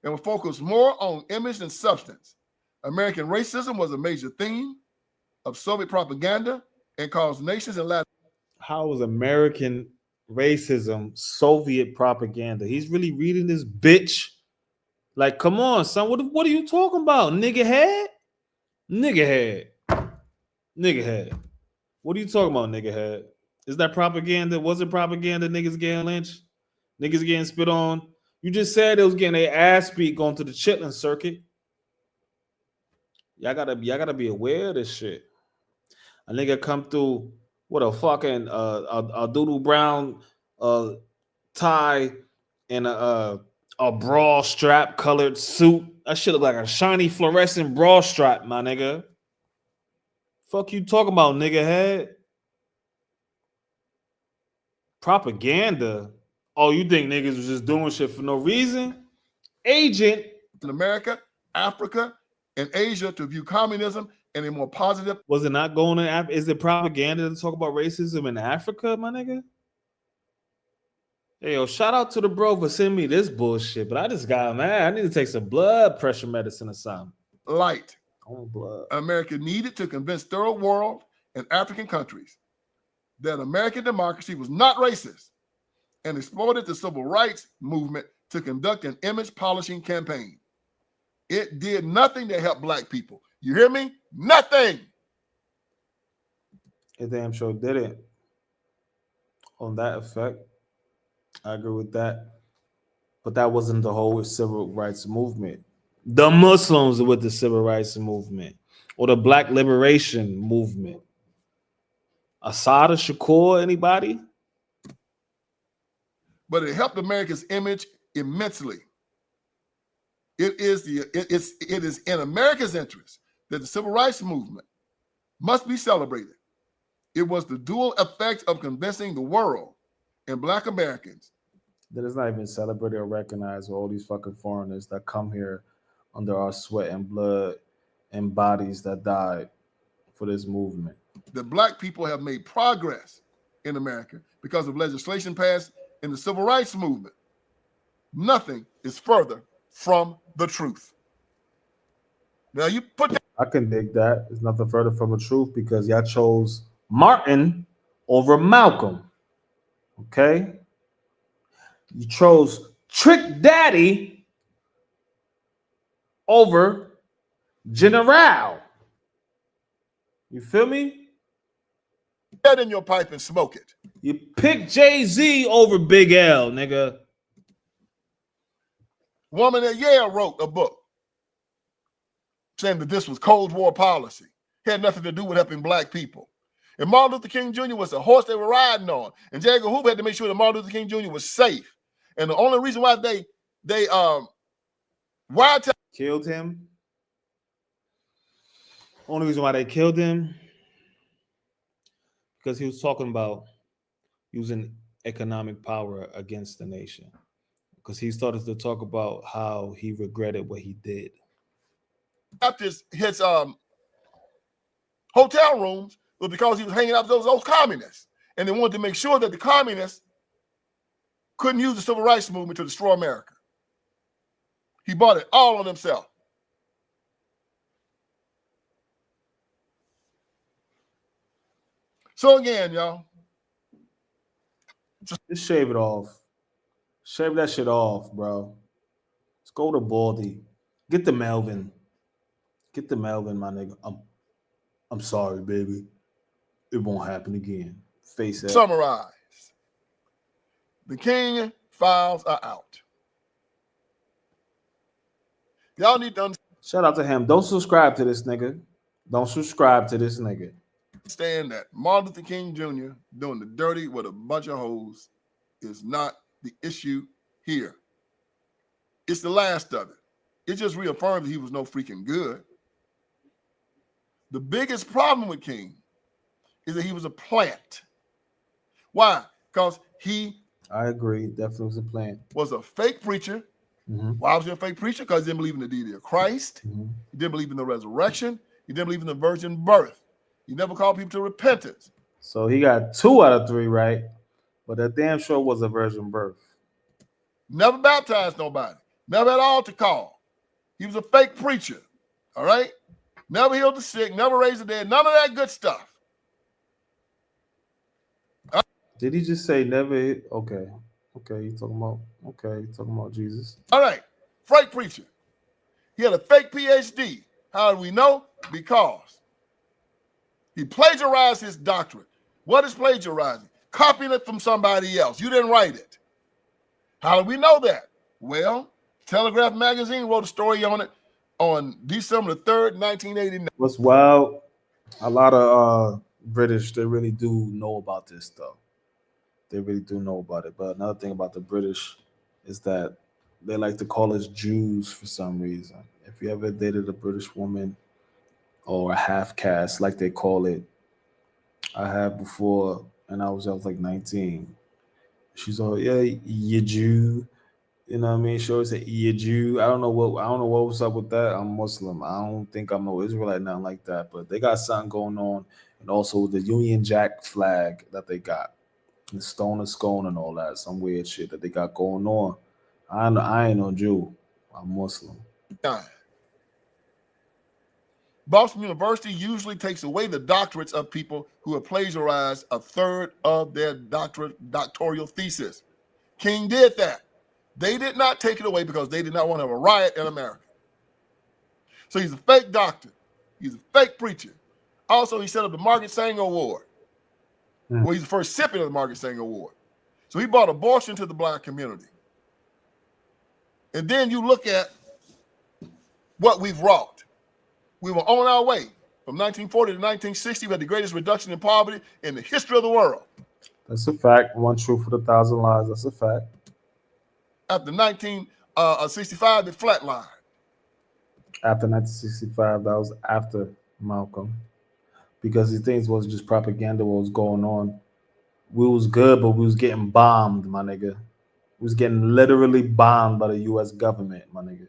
and would focus more on image than substance. American racism was a major theme of Soviet propaganda and caused nations in Latin. How was American racism Soviet propaganda? He's really reading this bitch. Like, come on, son. What are you talking about? Nigga head? Nigga head. Nigga head. What are you talking about, nigga head? Is that propaganda? Was it propaganda? Niggas getting lynched? Niggas getting spit on? You just said they was getting their ass beat going to the Chitlin circuit. Y'all gotta be aware of this shit. A nigga come through with a fucking a doodle brown tie and a bra strap colored suit. That shit look like a shiny fluorescent bra strap, my nigga. Fuck you talking about, nigga head? Propaganda? Oh, you think niggas was just doing shit for no reason? Agent. In America, Africa, and Asia to view communism in a more positive. Was it not going to Africa? Is it propaganda to talk about racism in Africa, my nigga? Hey, yo, shout out to the bro for sending me this bullshit, but I just got mad. I need to take some blood pressure medicine or something. Light. Oh, blood. America needed to convince third world and African countries that American democracy was not racist and exploited the civil rights movement to conduct an image polishing campaign. It did nothing to help black people. You hear me? Nothing. It damn sure did it. On that effect, I agree with that. But that wasn't the whole civil rights movement. The Muslims with the civil rights movement or the Black liberation movement. Assata Shakur, anybody? But it helped America's image immensely. It is in America's interest that the civil rights movement must be celebrated. It was the dual effect of convincing the world and black Americans that is not even celebrated or recognized with all these fucking foreigners that come here under our sweat and blood and bodies that died for this movement. That black people have made progress in America because of legislation passed in the civil rights movement. Nothing is further from the truth. Now you put that. I can dig that. It's nothing further from the truth because y'all chose Martin over Malcolm. Okay? You chose Trick Daddy over General. You feel me? Get in your pipe and smoke it. You pick Jay-Z over Big L, nigga. Woman at Yale wrote a book saying that this was Cold War policy. It had nothing to do with helping black people. And Martin Luther King Jr. was the horse they were riding on. And J. Edgar Hoover had to make sure that Martin Luther King Jr. was safe. And the only reason why they killed him. Only reason why they killed him because he was talking about using economic power against the nation. Because he started to talk about how he regretted what he did. After his hotel rooms was because he was hanging out with those communists. And they wanted to make sure that the communists couldn't use the civil rights movement to destroy America. He bought it all on himself. So again, y'all. Just shave it off. Shave that shit off, bro. Let's go to Baldy. Get the Melvin. Get the Melvin, my nigga. I'm sorry, baby. It won't happen again. Face it. Summarize. The King files are out. Y'all need to understand. Shout out to him. Don't subscribe to this nigga. Don't subscribe to this nigga. understand that Martin Luther King Jr. doing the dirty with a bunch of hoes is not the issue here. It's the last of it. It just reaffirms he was no freaking good. The biggest problem with King is that he was a plant. Why? Because he I agree. Definitely was a plan. was a fake preacher. Mm-hmm. Why was he a fake preacher? Because he didn't believe in the deity of Christ. Mm-hmm. He didn't believe in the resurrection. He didn't believe in the virgin birth. He never called people to repentance. So he got 2 out of 3 right, but that damn sure was a virgin birth. Never baptized nobody. Never had altar call. He was a fake preacher. All right? Never healed the sick. Never raised the dead. None of that good stuff. Did he just say never? Okay. Okay, you talking about Jesus. All right. Fake preacher. He had a fake PhD. How do we know? Because he plagiarized his doctorate. What is plagiarizing? Copying it from somebody else. You didn't write it. How do we know that? Well, Telegraph magazine wrote a story on it on December the 3rd, 1989. What's wild? A lot of British, they really do know about this stuff. They really do know about it. But another thing about the British is that they like to call us Jews for some reason. If you ever dated a British woman or a half caste, like they call it, I had before, and I was like 19. She's all, yeah, you Jew. You know what I mean? She always say, you Jew. I don't know what was up with that. I'm Muslim. I don't think I'm no Israelite, nothing like that. But they got something going on, and also the Union Jack flag that they got, the stone and scone and all that, some weird shit that they got going on. I ain't no Jew. I'm Muslim. Boston University usually takes away the doctorates of people who have plagiarized a third of their doctoral thesis. King did that. They did not take it away because they did not want to have a riot in America. So he's a fake doctor. He's a fake preacher. Also, he set up the Margaret Sanger Award. Well, he's the first recipient of the Margaret Sanger Award. So he brought abortion to the black community. And then you look at what we've wrought. We were on our way. From 1940 to 1960, we had the greatest reduction in poverty in the history of the world. That's a fact. One truth for 1,000 lies. That's a fact. After 1965, it flatlined. After 1965, that was after Malcolm. Because these things was just propaganda what was going on. We was good, but we was getting bombed, my nigga. We was getting literally bombed by the U.S. government, my nigga.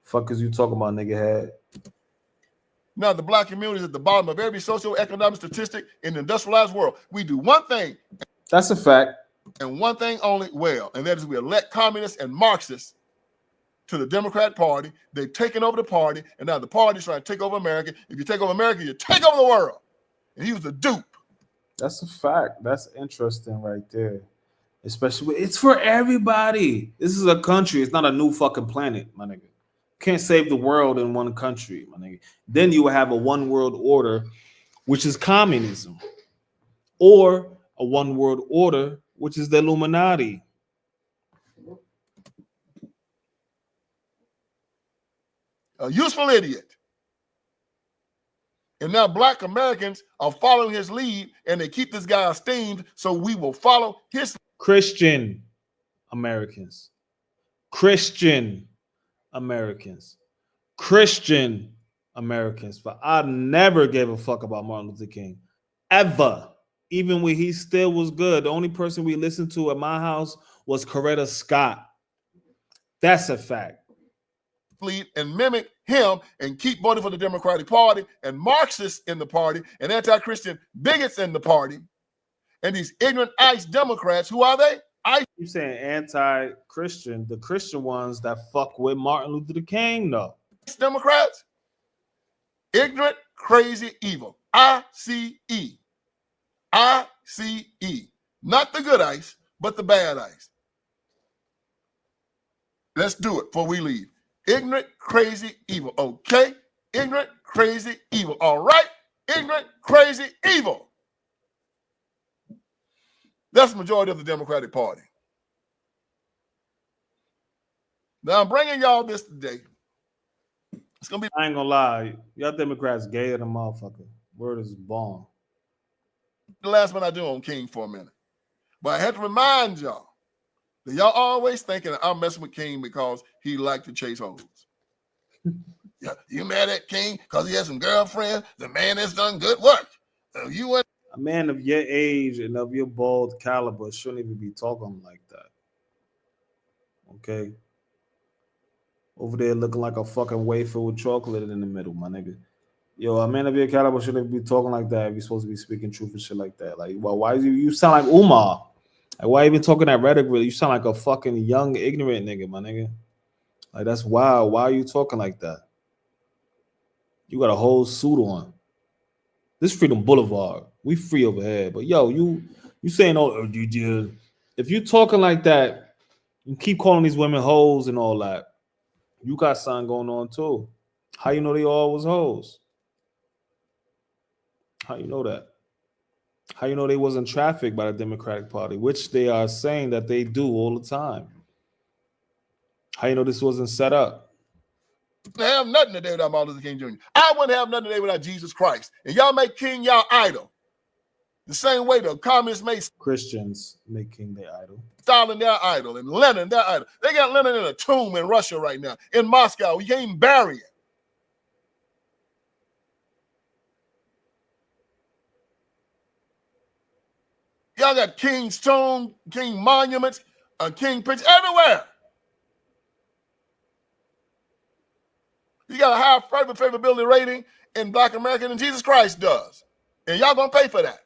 Fuck is you talking about, nigga head? Now, the black community is at the bottom of every socioeconomic statistic in the industrialized world. We do one thing. That's a fact. And one thing only well, and that is we elect communists and Marxists to the Democrat Party. They've taken over the party, and now the party's trying to take over America. If you take over America, you take over the world. And he was a dupe. That's a fact. That's interesting right there. Especially, it's for everybody. This is a country. It's not a new fucking planet, my nigga. Can't save the world in one country, my nigga. Then you will have a one world order, which is communism, or a one world order, which is the Illuminati. A useful idiot. And now black Americans are following his lead, and they keep this guy esteemed, so we will follow his. Christian Americans. Christian Americans. Christian Americans. But I never gave a fuck about Martin Luther King. Ever. Even when he still was good. The only person we listened to at my house was Coretta Scott. That's a fact. Lead and mimic him and keep voting for the Democratic Party and Marxists in the party and anti-Christian bigots in the party and these ignorant ICE Democrats. Who are they? You saying anti-Christian, the Christian ones that fuck with Martin Luther King, though. Democrats, ignorant, crazy, evil. I-C-E. I-C-E. Not the good ICE, but the bad ICE. Let's do it before we leave. Ignorant, crazy, evil. Okay? Ignorant, crazy, evil. All right? Ignorant, crazy, evil. That's the majority of the Democratic Party. Now, I'm bringing y'all this today. It's going to be. I ain't gonna lie. Y'all Democrats gay than a motherfucker. Word is born. The last one I do on King for a minute. But I had to remind y'all that y'all always thinking that I'm messing with King because he liked to chase hoes. Yeah, you mad at King because he has some girlfriends? The man has done good work. You and A man of your age and of your bald caliber shouldn't even be talking like that. Okay? Over there looking like a fucking wafer with chocolate in the middle, my nigga. Yo, a man of your caliber shouldn't be talking like that if you're supposed to be speaking truth and shit like that. Like, well, why is you sound like Umar? Like, why you even talking that rhetoric? Really, you sound like a fucking young, ignorant nigga, my nigga. Like, that's wild. Why are you talking like that? You got a whole suit on. This Freedom Boulevard. We free over here. But yo, you saying, oh, if you talking like that, you keep calling these women hoes and all that, you got something going on too. How you know they all was hoes? How you know that? How you know they wasn't trafficked by the Democratic Party, which they are saying that they do all the time? How you know this wasn't set up? have nothing today without Martin Luther King Jr. I wouldn't have nothing today without Jesus Christ. And y'all make King y'all idol. The same way the communists made Christians make King their idol. Stalin their idol and Lenin their idol. They got Lenin in a tomb in Russia right now, in Moscow. You can't even bury it. Y'all got King's tomb, King monuments, King pictures everywhere. You got a higher private favorability rating in Black America than Jesus Christ does. And y'all gonna pay for that.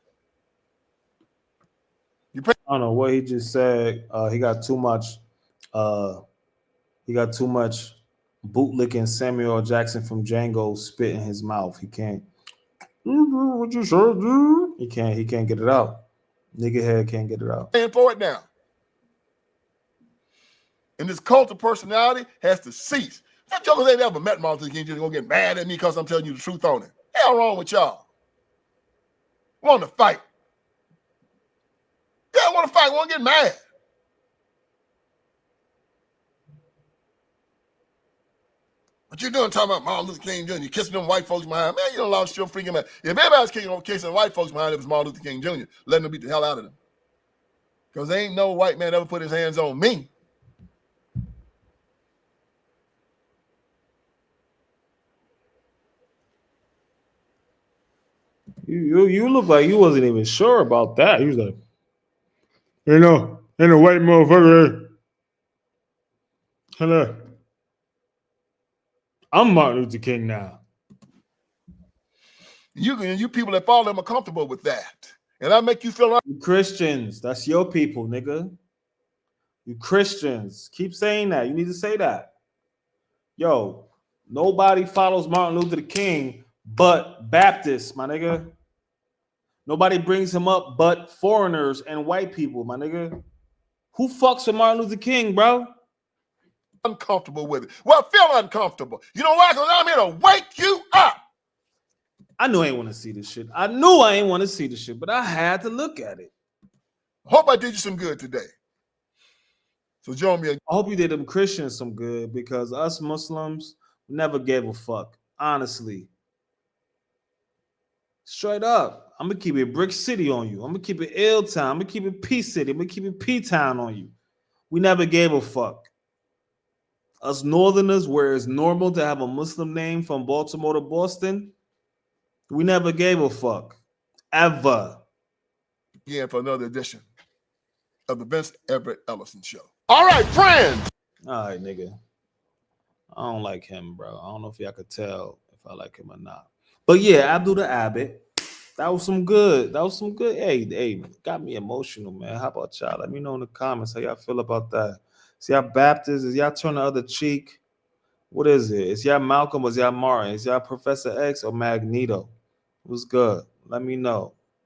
You pay. I don't know what he just said. He got too much bootlicking Samuel L. Jackson from Django spit in his mouth. He can't. What you said, dude? He can't get it out. Nigga head can't get it out. Paying for it now. And this cult of personality has to cease. That jokers ain't ever met Martin Luther King Jr. gonna get mad at me because I'm telling you the truth on it. Hell wrong with y'all. Want to fight. Yeah, want to fight, want to get mad. What you doing talking about Martin Luther King Jr.? You kissing them white folks behind. Man, you done lost your freaking mind. If everybody's kissing white folks behind, it was Martin Luther King Jr. letting them beat the hell out of them. Because there ain't no white man ever put his hands on me. You look like you wasn't even sure about that. He was like, ain't a white motherfucker. Hello. I'm Martin Luther King now. You people that follow him are comfortable with that. And I make you feel like you Christians, that's your people, nigga. You Christians, keep saying that. You need to say that. Yo, nobody follows Martin Luther King but Baptists, my nigga. Nobody brings him up but foreigners and white people, my nigga. Who fucks with Martin Luther King, bro? Uncomfortable with it. Well, feel uncomfortable. You know why? Because I'm here to wake you up. I knew I ain't want to see this shit. I knew I ain't want to see this shit, but I had to look at it. Hope I did you some good today. So join me again. I hope you did them Christians some good, because us Muslims never gave a fuck. Honestly. Straight up. I'm going to keep it Brick City on you. I'm going to keep it Ill Town. I'm going to keep it P City. I'm going to keep it P Town on you. We never gave a fuck. Us Northerners, where it's normal to have a Muslim name from Baltimore to Boston, we never gave a fuck. Ever. Again for another edition of the Vince Everett Ellison Show. All right, friends. All right, nigga. I don't like him, bro. I don't know if y'all could tell if I like him or not. But yeah, Abdul the Abbott. That was some good. Hey, got me emotional, man. How about y'all? Let me know in the comments how y'all feel about that. Is y'all Baptist? Is y'all turn the other cheek? What is it? Is y'all Malcolm or is y'all Martin? Is y'all Professor X or Magneto? What's good? Let me know.